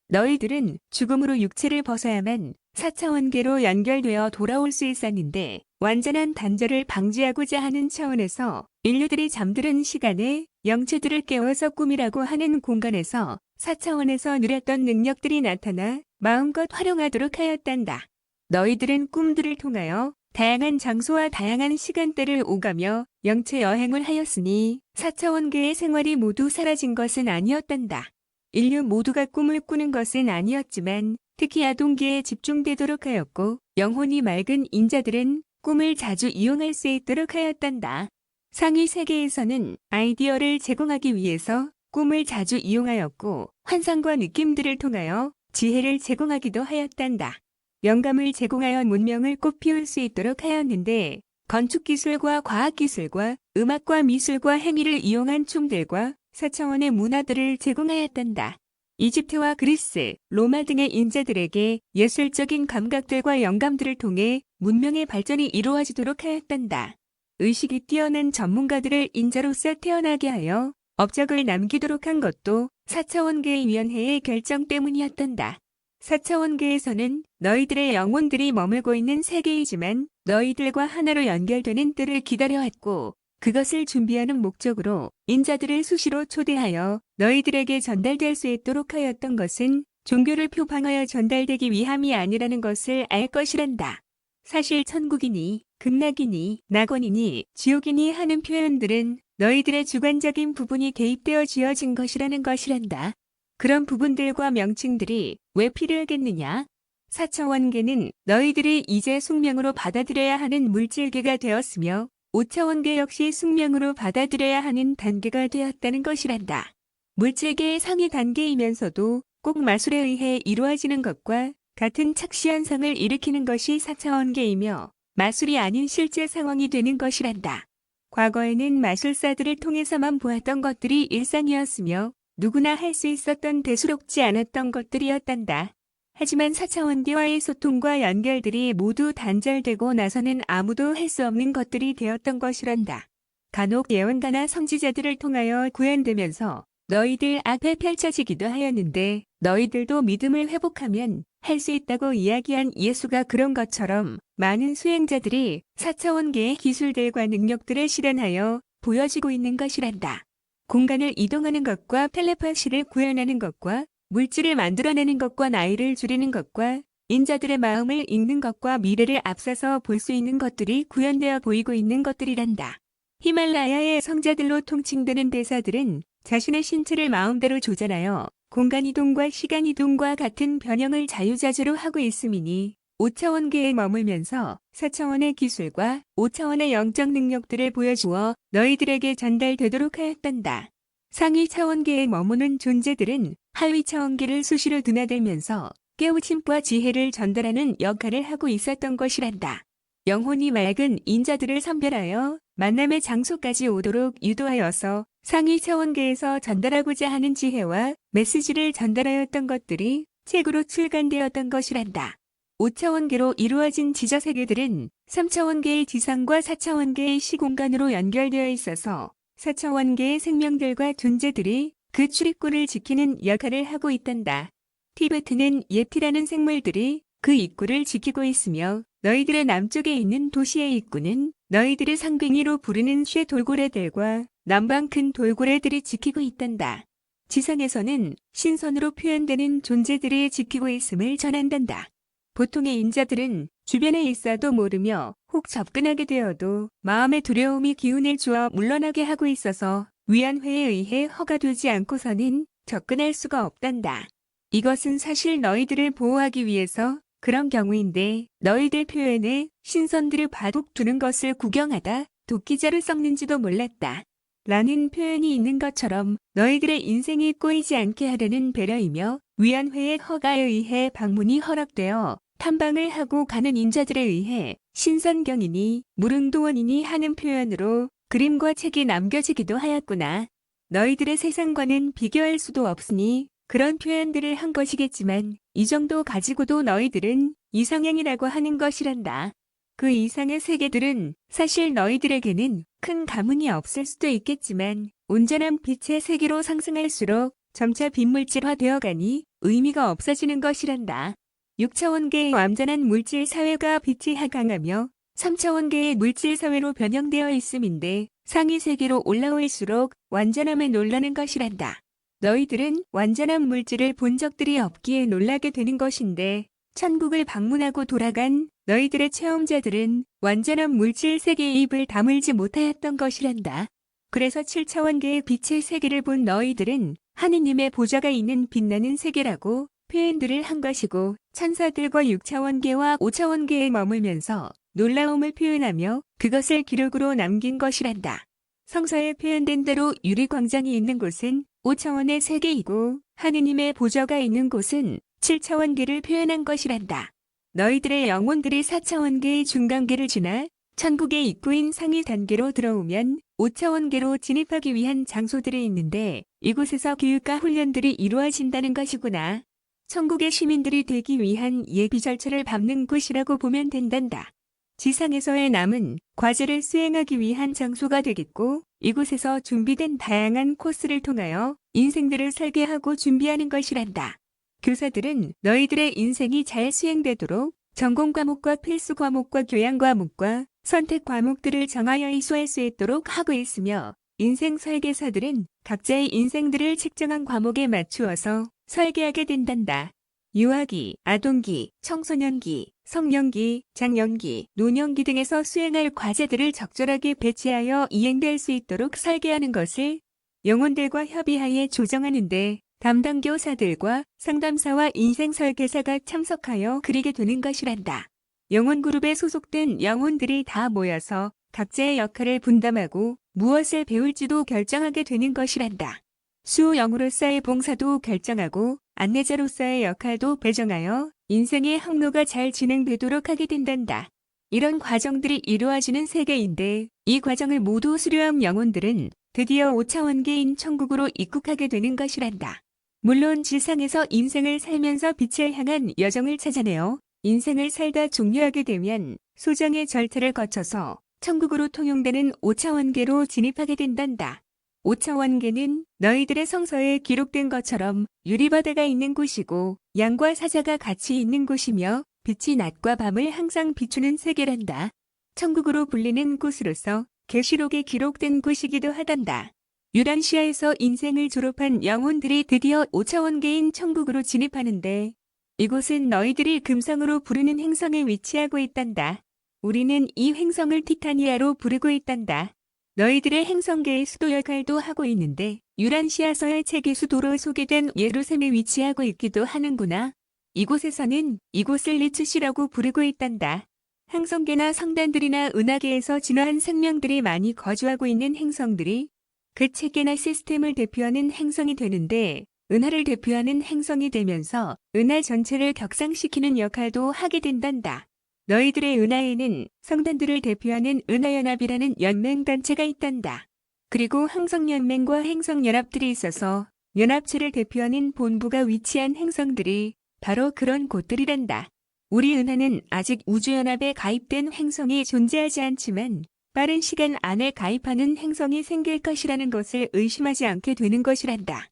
너희들은 죽음으로 육체를 벗어야만 4차원계로 연결되어 돌아올 수 있었는데 완전한 단절을 방지하고자 하는 차원에서 인류들이 잠드는 시간에 영체들을 깨워서 꿈이라고 하는 공간에서 4차원에서 누렸던 능력들이 나타나 마음껏 활용하도록 하였단다. 너희들은 꿈들을 통하여 다양한 장소와 다양한 시간대를 오가며 영체 여행을 하였으니 4차원계의 생활이 모두 사라진 것은 아니었단다. 인류 모두가 꿈을 꾸는 것은 아니었지만 특히 아동기에 집중되도록 하였고 영혼이 맑은 인자들은 꿈을 자주 이용할 수 있도록 하였단다. 상위 세계에서는 아이디어를 제공하기 위해서 꿈을 자주 이용하였고 환상과 느낌들을 통하여 지혜를 제공하기도 하였단다. 영감을 제공하여 문명을 꽃피울 수 있도록 하였는데 건축기술과 과학기술과 음악과 미술과 행위를 이용한 춤들과 4차원의 문화들을 제공하였단다. 이집트와 그리스, 로마 등의 인자들에게 예술적인 감각들과 영감들을 통해 문명의 발전이 이루어지도록 하였단다. 의식이 뛰어난 전문가들을 인자로서 태어나게 하여 업적을 남기도록 한 것도 4차원계의 위원회의 결정 때문이었단다. 4차원계에서는 너희들의 영혼들이 머물고 있는 세계이지만 너희들과 하나로 연결되는 때를 기다려왔고 그것을 준비하는 목적으로 인자들을 수시로 초대하여 너희들에게 전달될 수 있도록 하였던 것은 종교를 표방하여 전달되기 위함이 아니라는 것을 알 것이란다. 사실 천국이니 극락이니 낙원이니 지옥이니 하는 표현들은 너희들의 주관적인 부분이 개입되어 지어진 것이라는 것이란다. 그런 부분들과 명칭들이 왜 필요하겠느냐? 4차원계는 너희들이 이제 숙명으로 받아들여야 하는 물질계가 되었으며 5차원계 역시 숙명으로 받아들여야 하는 단계가 되었다는 것이란다. 물질계의 상위 단계이면서도 꼭 마술에 의해 이루어지는 것과 같은 착시현상을 일으키는 것이 4차원계이며 마술이 아닌 실제 상황이 되는 것이란다. 과거에는 마술사들을 통해서만 보았던 것들이 일상이었으며 누구나 할 수 있었던 대수롭지 않았던 것들이었단다. 하지만 4차원계와의 소통과 연결들이 모두 단절되고 나서는 아무도 할 수 없는 것들이 되었던 것이란다. 간혹 예언가나 선지자들을 통하여 구현되면서 너희들 앞에 펼쳐지기도 하였는데 너희들도 믿음을 회복하면 할 수 있다고 이야기한 예수가 그런 것처럼 많은 수행자들이 4차원계의 기술들과 능력들을 실현하여 보여지고 있는 것이란다. 공간을 이동하는 것과 텔레파시를 구현하는 것과 물질을 만들어내는 것과 나이를 줄이는 것과 인자들의 마음을 읽는 것과 미래를 앞서서 볼 수 있는 것들이 구현되어 보이고 있는 것들이란다. 히말라야의 성자들로 통칭되는 대사들은 자신의 신체를 마음대로 조절하여 공간이동과 시간이동과 같은 변형을 자유자재로 하고 있음이니 5차원계에 머물면서 4차원의 기술과 5차원의 영적 능력들을 보여주어 너희들에게 전달되도록 하였단다. 상위 차원계에 머무는 존재들은 하위 차원계를 수시로 드나들면서 깨우침과 지혜를 전달하는 역할을 하고 있었던 것이란다. 영혼이 맑은 인자들을 선별하여 만남의 장소까지 오도록 유도하여서 상위 차원계에서 전달하고자 하는 지혜와 메시지를 전달하였던 것들이 책으로 출간되었던 것이란다. 5차원계로 이루어진 지저세계들은 3차원계의 지상과 4차원계의 시공간으로 연결되어 있어서 4차원계의 생명들과 존재들이 그 출입구를 지키는 역할을 하고 있단다. 티베트는 예티라는 생물들이 그 입구를 지키고 있으며 너희들의 남쪽에 있는 도시의 입구는 너희들의 상빙이로 부르는 쇠 돌고래들과 남방 큰 돌고래들이 지키고 있단다. 지상에서는 신선으로 표현되는 존재들이 지키고 있음을 전한단다. 보통의 인자들은 주변에 있어도 모르며 혹 접근하게 되어도 마음의 두려움이 기운을 주어 물러나게 하고 있어서 위안회에 의해 허가되지 않고서는 접근할 수가 없단다. 이것은 사실 너희들을 보호하기 위해서 그런 경우인데 너희들 표현에 신선들을 바둑 두는 것을 구경하다 도끼자루 썩는지도 몰랐다. 라는 표현이 있는 것처럼 너희들의 인생이 꼬이지 않게 하려는 배려이며 위안회의 허가에 의해 방문이 허락되어 탐방을 하고 가는 인자들에 의해 신선경이니 무릉도원이니 하는 표현으로 그림과 책이 남겨지기도 하였구나. 너희들의 세상과는 비교할 수도 없으니 그런 표현들을 한 것이겠지만 이 정도 가지고도 너희들은 이상행이라고 하는 것이란다. 그 이상의 세계들은 사실 너희들에게는 큰 감흥이 없을 수도 있겠지만 온전한 빛의 세계로 상승할수록 점차 빈물질화 되어가니 의미가 없어지는 것이란다. 6차원계의 완전한 물질 사회가 빛이 하강하며 3차원계의 물질 사회로 변형되어 있음인데 상위 세계로 올라올수록 완전함에 놀라는 것이란다. 너희들은 완전한 물질을 본 적들이 없기에 놀라게 되는 것인데 천국을 방문하고 돌아간 너희들의 체험자들은 완전한 물질 세계에 입을 다물지 못하였던 것이란다. 그래서 7차원계의 빛의 세계를 본 너희들은 하느님의 보좌가 있는 빛나는 세계라고 표현들을 한 것이고 천사들과 6차원계와 5차원계에 머물면서 놀라움을 표현하며 그것을 기록으로 남긴 것이란다. 성서에 표현된 대로 유리광장이 있는 곳은 5차원의 세계이고 하느님의 보좌가 있는 곳은 7차원계를 표현한 것이란다. 너희들의 영혼들이 4차원계의 중간계를 지나 천국의 입구인 상위 단계로 들어오면 5차원계로 진입하기 위한 장소들이 있는데 이곳에서 교육과 훈련들이 이루어진다는 것이구나. 천국의 시민들이 되기 위한 예비 절차를 밟는 곳이라고 보면 된단다. 지상에서의 남은 과제를 수행하기 위한 장소가 되겠고 이곳에서 준비된 다양한 코스를 통하여 인생들을 설계하고 준비하는 것이란다. 교사들은 너희들의 인생이 잘 수행되도록 전공 과목과 필수 과목과 교양 과목과 선택 과목들을 정하여 이수할 수 있도록 하고 있으며 인생 설계사들은 각자의 인생들을 책정한 과목에 맞추어서 설계하게 된단다. 유아기, 아동기, 청소년기, 성년기, 장년기, 노년기 등에서 수행할 과제들을 적절하게 배치하여 이행될 수 있도록 설계하는 것을 영혼들과 협의하에 조정하는데 담당 교사들과 상담사와 인생 설계사가 참석하여 그리게 되는 것이란다. 영혼 그룹에 소속된 영혼들이 다 모여서 각자의 역할을 분담하고 무엇을 배울지도 결정하게 되는 것이란다. 수영으로서의 봉사도 결정하고 안내자로서의 역할도 배정하여 인생의 항로가 잘 진행되도록 하게 된단다. 이런 과정들이 이루어지는 세계인데 이 과정을 모두 수료한 영혼들은 드디어 5차원계인 천국으로 입국하게 되는 것이란다. 물론 지상에서 인생을 살면서 빛을 향한 여정을 찾아내어 인생을 살다 종료하게 되면 소정의 절차를 거쳐서 천국으로 통용되는 5차원계로 진입하게 된단다. 5차원계는 너희들의 성서에 기록된 것처럼 유리바다가 있는 곳이고 양과 사자가 같이 있는 곳이며 빛이 낮과 밤을 항상 비추는 세계란다. 천국으로 불리는 곳으로서 계시록에 기록된 곳이기도 하단다. 유란시아에서 인생을 졸업한 영혼들이 드디어 5차원계인 천국으로 진입하는데 이곳은 너희들이 금성으로 부르는 행성에 위치하고 있단다. 우리는 이 행성을 티타니아로 부르고 있단다. 너희들의 행성계의 수도 역할도 하고 있는데 유란시아서의 책의 수도로 소개된 예루살렘에 위치하고 있기도 하는구나. 이곳에서는 이곳을 리츠시라고 부르고 있단다. 행성계나 성단들이나 은하계에서 진화한 생명들이 많이 거주하고 있는 행성들이 그 체계나 시스템을 대표하는 행성이 되는데 은하를 대표하는 행성이 되면서 은하 전체를 격상시키는 역할도 하게 된단다. 너희들의 은하에는 성단들을 대표하는 은하연합이라는 연맹단체가 있단다. 그리고 항성연맹과 행성연합들이 있어서 연합체를 대표하는 본부가 위치한 행성들이 바로 그런 곳들이란다. 우리 은하는 아직 우주연합에 가입된 행성이 존재하지 않지만 빠른 시간 안에 가입하는 행성이 생길 것이라는 것을 의심하지 않게 되는 것이란다.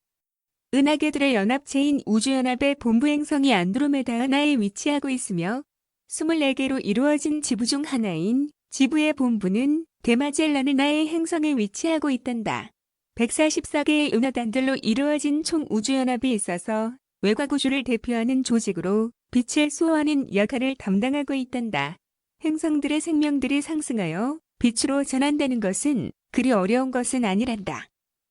은하계들의 연합체인 우주연합의 본부 행성이 안드로메다 은하에 위치하고 있으며 24개로 이루어진 지부 중 하나인 지부의 본부는 데마젤란 은하의 행성에 위치하고 있단다. 144개의 은하단들로 이루어진 총 우주연합이 있어서 외곽 우주를 대표하는 조직으로 빛을 수호하는 역할을 담당하고 있단다. 행성들의 생명들이 상승하여 빛으로 전환되는 것은 그리 어려운 것은 아니란다.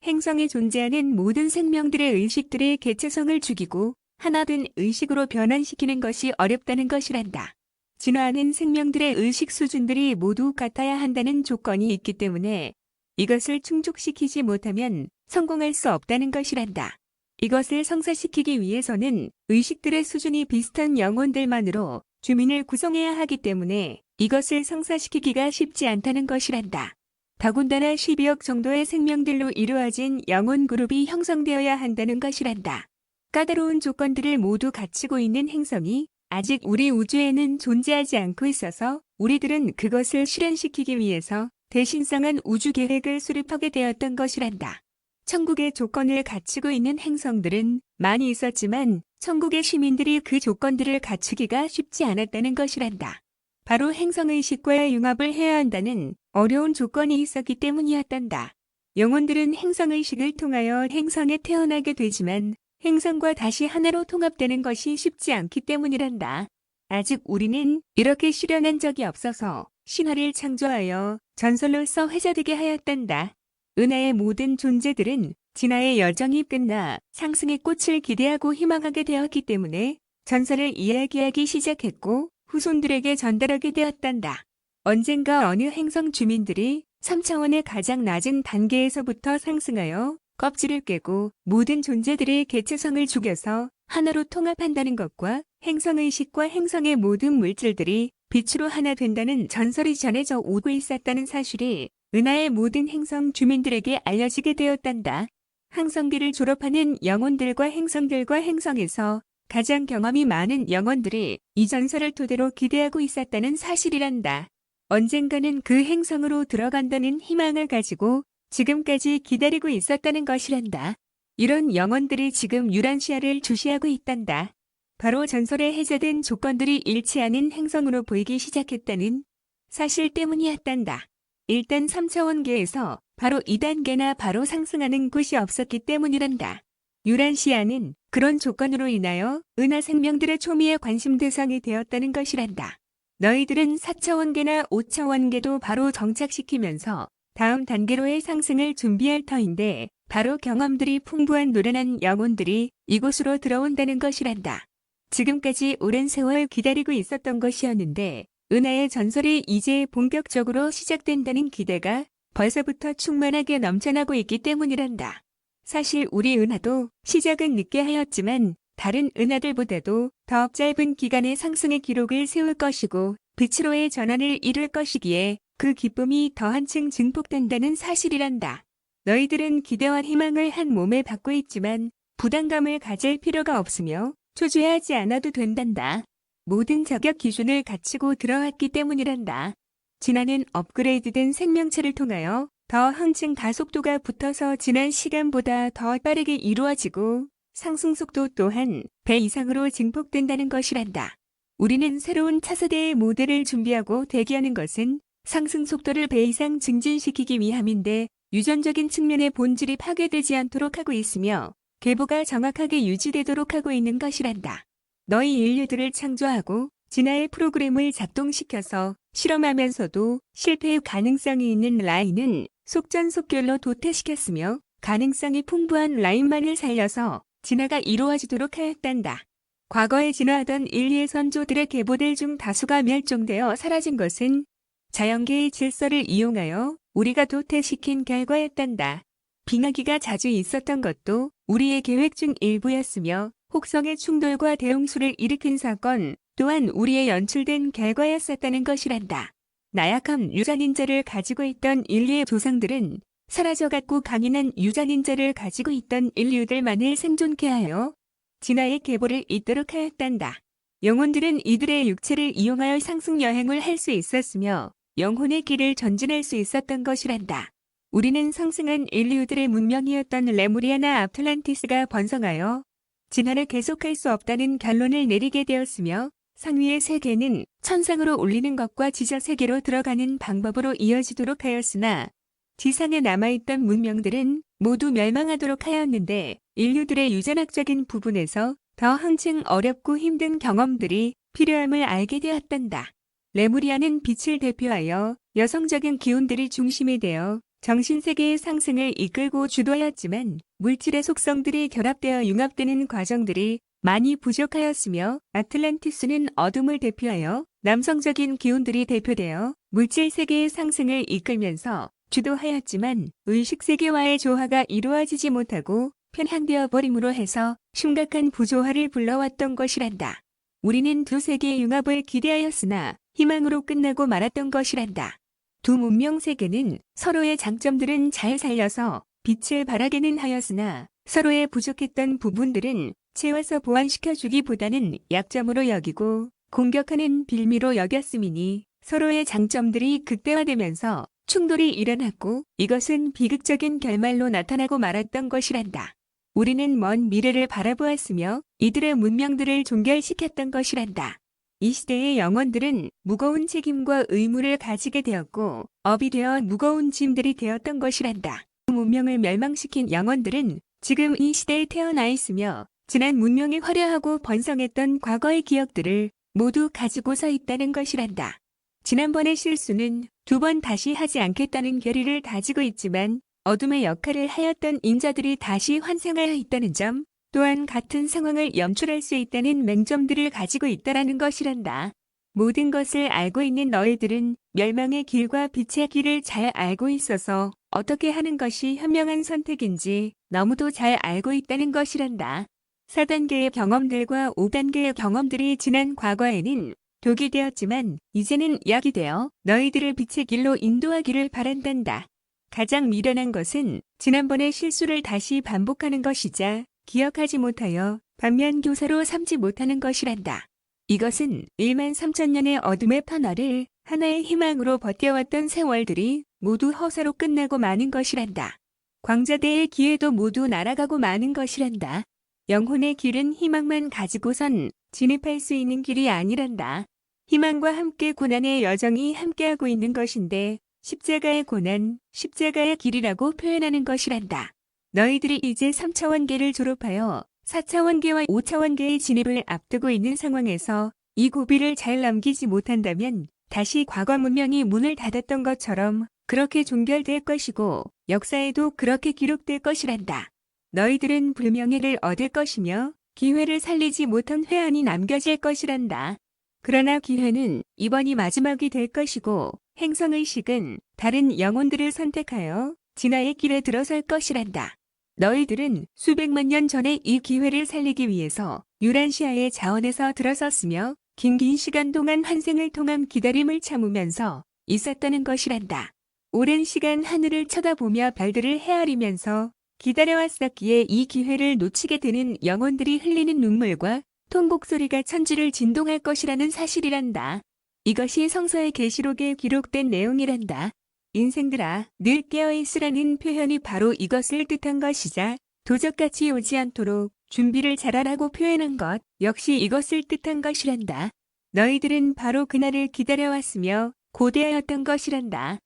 행성에 존재하는 모든 생명들의 의식들의 개체성을 죽이고 하나된 의식으로 변환시키는 것이 어렵다는 것이란다. 진화하는 생명들의 의식 수준들이 모두 같아야 한다는 조건이 있기 때문에 이것을 충족시키지 못하면 성공할 수 없다는 것이란다. 이것을 성사시키기 위해서는 의식들의 수준이 비슷한 영혼들만으로 주민을 구성해야 하기 때문에 이것을 성사시키기가 쉽지 않다는 것이란다. 더군다나 12억 정도의 생명들로 이루어진 영혼 그룹이 형성되어야 한다는 것이란다. 까다로운 조건들을 모두 갖추고 있는 행성이 아직 우리 우주에는 존재하지 않고 있어서 우리들은 그것을 실현시키기 위해서 대신성한 우주 계획을 수립하게 되었던 것이란다. 천국의 조건을 갖추고 있는 행성들은 많이 있었지만 천국의 시민들이 그 조건들을 갖추기가 쉽지 않았다는 것이란다. 바로 행성의식과의 융합을 해야 한다는 어려운 조건이 있었기 때문이었단다. 영혼들은 행성의식을 통하여 행성에 태어나게 되지만 행성과 다시 하나로 통합되는 것이 쉽지 않기 때문이란다. 아직 우리는 이렇게 실현한 적이 없어서 신화를 창조하여 전설로서 회자되게 하였단다. 은하의 모든 존재들은 진화의 여정이 끝나 상승의 꽃을 기대하고 희망하게 되었기 때문에 전설을 이야기하기 시작했고 후손들에게 전달하게 되었단다. 언젠가 어느 행성 주민들이 3차원의 가장 낮은 단계에서부터 상승하여 껍질을 깨고 모든 존재들의 개체성을 죽여서 하나로 통합한다는 것과 행성의식과 행성의 모든 물질들이 빛으로 하나 된다는 전설이 전해져 오고 있었다는 사실이 은하의 모든 행성 주민들에게 알려지게 되었단다. 항성기를 졸업하는 영혼들과 행성들과 행성에서 가장 경험이 많은 영혼들이 이 전설을 토대로 기대하고 있었다는 사실이란다. 언젠가는 그 행성으로 들어간다는 희망을 가지고 지금까지 기다리고 있었다는 것이란다. 이런 영혼들이 지금 유란시아를 주시하고 있단다. 바로 전설에 해제된 조건들이 일치하는 행성으로 보이기 시작했다는 사실 때문이었단다. 일단 3차원계에서 바로 2단계나 바로 상승하는 곳이 없었기 때문이란다. 유란시아는 그런 조건으로 인하여 은하 생명들의 초미의 관심 대상이 되었다는 것이란다. 너희들은 4차원계나 5차원계도 바로 정착시키면서 다음 단계로의 상승을 준비할 터인데 바로 경험들이 풍부한 노련한 영혼들이 이곳으로 들어온다는 것이란다. 지금까지 오랜 세월 기다리고 있었던 것이었는데 은하의 전설이 이제 본격적으로 시작된다는 기대가 벌써부터 충만하게 넘쳐나고 있기 때문이란다. 사실 우리 은하도 시작은 늦게 하였지만 다른 은하들보다도 더 짧은 기간의 상승의 기록을 세울 것이고 빛으로의 전환을 이룰 것이기에 그 기쁨이 더 한층 증폭된다는 사실이란다. 너희들은 기대와 희망을 한 몸에 받고 있지만 부담감을 가질 필요가 없으며 초조해하지 않아도 된단다. 모든 자격 기준을 갖추고 들어왔기 때문이란다. 진화는 업그레이드된 생명체를 통하여 더 한층 가속도가 붙어서 지난 시간보다 더 빠르게 이루어지고 상승 속도 또한 배 이상으로 증폭된다는 것이란다. 우리는 새로운 차세대의 모델을 준비하고 대기하는 것은 상승 속도를 배 이상 증진시키기 위함인데 유전적인 측면의 본질이 파괴되지 않도록 하고 있으며 계보가 정확하게 유지되도록 하고 있는 것이란다. 너희 인류들을 창조하고 진화의 프로그램을 작동시켜서 실험하면서도 실패의 가능성이 있는 라인은 속전속결로 도태시켰으며 가능성이 풍부한 라인만을 살려서 진화가 이루어지도록 하였단다. 과거에 진화하던 인류의 선조들의 계보들 중 다수가 멸종되어 사라진 것은 자연계의 질서를 이용하여 우리가 도태시킨 결과였단다. 빙하기가 자주 있었던 것도 우리의 계획 중 일부였으며 혹성의 충돌과 대홍수를 일으킨 사건 또한 우리의 연출된 결과였었다는 것이란다. 나약한 유전인자를 가지고 있던 인류의 조상들은 사라져갔고 강인한 유전인자를 가지고 있던 인류들만을 생존케 하여 진화의 계보를 잇도록 하였단다. 영혼들은 이들의 육체를 이용하여 상승 여행을 할 수 있었으며 영혼의 길을 전진할 수 있었던 것이란다. 우리는 상승한 인류들의 문명이었던 레무리아나 아틀란티스가 번성하여 진화를 계속할 수 없다는 결론을 내리게 되었으며 상위의 세계는 천상으로 올리는 것과 지저세계로 들어가는 방법으로 이어지도록 하였으나 지상에 남아있던 문명들은 모두 멸망하도록 하였는데 인류들의 유전학적인 부분에서 더 한층 어렵고 힘든 경험들이 필요함을 알게 되었단다. 레무리아는 빛을 대표하여 여성적인 기운들이 중심이 되어 정신세계의 상승을 이끌고 주도하였지만 물질의 속성들이 결합되어 융합되는 과정들이 많이 부족하였으며 아틀란티스는 어둠을 대표하여 남성적인 기운들이 대표되어 물질세계의 상승을 이끌면서 주도하였지만 의식세계와의 조화가 이루어지지 못하고 편향되어 버림으로 해서 심각한 부조화를 불러왔던 것이란다. 우리는 두 세계의 융합을 기대하였으나 희망으로 끝나고 말았던 것이란다. 두 문명 세계는 서로의 장점들은 잘 살려서 빛을 발하게는 하였으나 서로의 부족했던 부분들은 채워서 보완시켜주기보다는 약점으로 여기고 공격하는 빌미로 여겼음이니 서로의 장점들이 극대화되면서 충돌이 일어났고 이것은 비극적인 결말로 나타나고 말았던 것이란다. 우리는 먼 미래를 바라보았으며 이들의 문명들을 종결시켰던 것이란다. 이 시대의 영혼들은 무거운 책임과 의무를 가지게 되었고 업이 되어 무거운 짐들이 되었던 것이란다. 문명을 멸망시킨 영혼들은 지금 이 시대에 태어나 있으며 지난 문명이 화려하고 번성했던 과거의 기억들을 모두 가지고 서 있다는 것이란다. 지난번의 실수는 두 번 다시 하지 않겠다는 결의를 다지고 있지만 어둠의 역할을 하였던 인자들이 다시 환생하여 있다는 점, 또한 같은 상황을 연출할 수 있다는 맹점들을 가지고 있다라는 것이란다. 모든 것을 알고 있는 너희들은 멸망의 길과 빛의 길을 잘 알고 있어서 어떻게 하는 것이 현명한 선택인지 너무도 잘 알고 있다는 것이란다. 4단계의 경험들과 5단계의 경험들이 지난 과거에는 독이 되었지만 이제는 약이 되어 너희들을 빛의 길로 인도하기를 바란단다. 가장 미련한 것은 지난번의 실수를 다시 반복하는 것이자 기억하지 못하여 반면 교사로 삼지 못하는 것이란다. 이것은 13,000년의 어둠의 터널을 하나의 희망으로 버텨왔던 세월들이 모두 허사로 끝나고 마는 것이란다. 광자대의 기회도 모두 날아가고 마는 것이란다. 영혼의 길은 희망만 가지고선 진입할 수 있는 길이 아니란다. 희망과 함께 고난의 여정이 함께하고 있는 것인데 십자가의 고난, 십자가의 길이라고 표현하는 것이란다. 너희들이 이제 3차원계를 졸업하여 4차원계와 5차원계의 진입을 앞두고 있는 상황에서 이 고비를 잘 넘기지 못한다면 다시 과거 문명이 문을 닫았던 것처럼 그렇게 종결될 것이고 역사에도 그렇게 기록될 것이란다. 너희들은 불명예를 얻을 것이며 기회를 살리지 못한 회한이 남겨질 것이란다. 그러나 기회는 이번이 마지막이 될 것이고 행성의식은 다른 영혼들을 선택하여 진화의 길에 들어설 것이란다. 너희들은 수백만 년 전에 이 기회를 살리기 위해서 유란시아의 자원에서 들어섰으며 긴 시간 동안 환생을 통한 기다림을 참으면서 있었다는 것이란다. 오랜 시간 하늘을 쳐다보며 별들을 헤아리면서 기다려왔었기에 이 기회를 놓치게 되는 영혼들이 흘리는 눈물과 통곡 소리가 천지를 진동할 것이라는 사실이란다. 이것이 성서의 계시록에 기록된 내용이란다. 인생들아, 늘 깨어있으라는 표현이 바로 이것을 뜻한 것이자 도적같이 오지 않도록 준비를 잘하라고 표현한 것 역시 이것을 뜻한 것이란다. 너희들은 바로 그날을 기다려왔으며 고대하였던 것이란다.